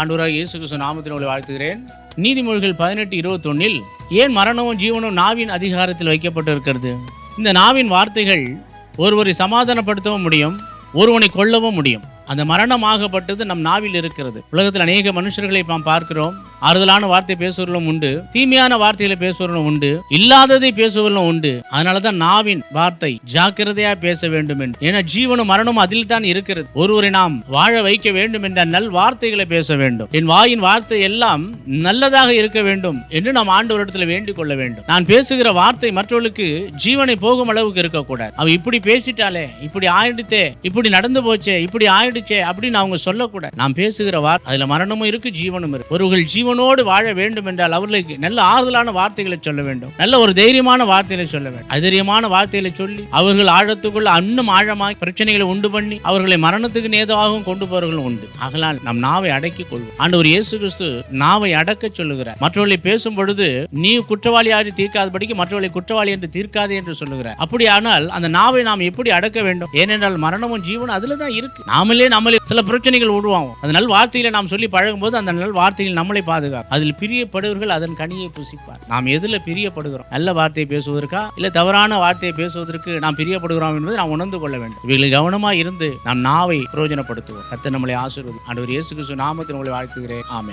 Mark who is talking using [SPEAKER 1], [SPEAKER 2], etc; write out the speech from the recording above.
[SPEAKER 1] ஆண்டவராகிய இயேசு கிறிஸ்து நாமத்தில் உங்களை வாழ்த்துகிறேன். நீதிமொழிகள் 18:21 ஏன் மரணமும் ஜீவனும் நாவின் அதிகாரத்தில் வைக்கப்பட்டு இருக்கிறது? இந்த நாவின் வார்த்தைகள் ஒருவரை சமாதானப்படுத்தவும் முடியும், ஒருவனை கொல்லவும் முடியும். அந்த மரணமாகப்பட்டது நம் நாவில் இருக்கிறது. உலகத்தில் அநேக மனுஷர்களை நாம் பார்க்கிறோம். ஆறுதலான வார்த்தை பேசுவர்களும் உண்டு, தீமையான வார்த்தைகளை பேசுவர்களும் உண்டு, இல்லாததை பேசுவர்களும் உண்டு. அதனாலதான் நாவின் வார்த்தை ஜாக்கிரதையா பேச வேண்டும் என்று. ஏன்னா ஜீவனும் மரணமும் அதில் தான் இருக்கிறது. ஒருவரை நாம் வாழ வைக்க வேண்டும் என்ற நல் வார்த்தைகளை பேச வேண்டும். என் வாயின் வார்த்தை எல்லாம் நல்லதாக இருக்க வேண்டும் என்று நாம் ஆண்டவரிடத்தில் வேண்டிக் கொள்ள வேண்டும். நான் பேசுகிற வார்த்தை மற்றவர்களுக்கு ஜீவனை போகும் அளவுக்கு இருக்கக்கூடாது. அவ இப்படி பேசிட்டாலே, இப்படி ஆயிடுத்தே, இப்படி நடந்து போச்சே, இப்படி ஆயிடுச்சே அப்படின்னு அவங்க சொல்லக்கூடாது. நாம் பேசுகிற வார்த்தை அதுல மரணமும் இருக்கு, ஜீவனும் இருக்கு. ஒருவர்கள் ஜீவனோடு வாழ வேண்டும் என்றால் அவர்களுக்கு நல்ல ஆறுதலான வார்த்தைகளை சொல்ல வேண்டும், நல்ல ஒரு தைரியமான வார்த்தைகளை சொல்ல வேண்டும். அதைரியமான வார்த்தைகளை சொல்லி அவர்கள் ஆழத்துக்குள்ள இன்னும் ஆழமாக பிரச்சனைகளை உண்டு பண்ணி அவர்களை மரணத்துக்கு நேதாகவும் கொண்டு போறவர்களும் உண்டு. ஆகலால் நம் நாவை அடக்கிக் கொள்வோம். ஆண்டவர் இயேசு கிறிஸ்து நாவை அடக்க சொல்லுகிறார். மற்றவர்களை பேசும் பொழுது நீ குற்றவாளியாக தீர்க்காதபடிக்கு மற்றவர்களை குற்றவாளி என்று தீர்க்காதே என்று சொல்லுகிறார். அப்படியானால் அந்த நாவை நாம் எப்படி அடக்க வேண்டும்? ஏனென்றால் மரணமும் ஜீவனும் அதுலதான் இருக்கு. நம்மளே சில பிரச்சனைகள் உருவாகும். அந்த நல் வார்த்தைகளை நாம் சொல்லி பழகும் போது அந்த நல் வார்த்தைகள் நம்மளை பாதுகாக்கும். அதில் பிரியப்படுவர்கள் அதன் கனியை புசிப்பார். நாம் எதுல பிரியப்படுகிறோம்? நல்ல வார்த்தையை பேசுவதற்கா இல்ல தவறான வார்த்தையை பேசுவதற்கு நாம் பிரியப்படுகிறோம் என்பதை நாம் உணர்ந்து கொள்ள வேண்டும். இவர்கள் கவனமா இருந்து நாம் நாவை பிரயோஜனப்படுத்துவோம். கர்த்தர் நம்மளை ஆசீர்வதிப்பார். ஆண்டவர் இயேசு கிறிஸ்து நாமத்தில் உங்களை வாழ்த்துகிறேன். ஆமென்.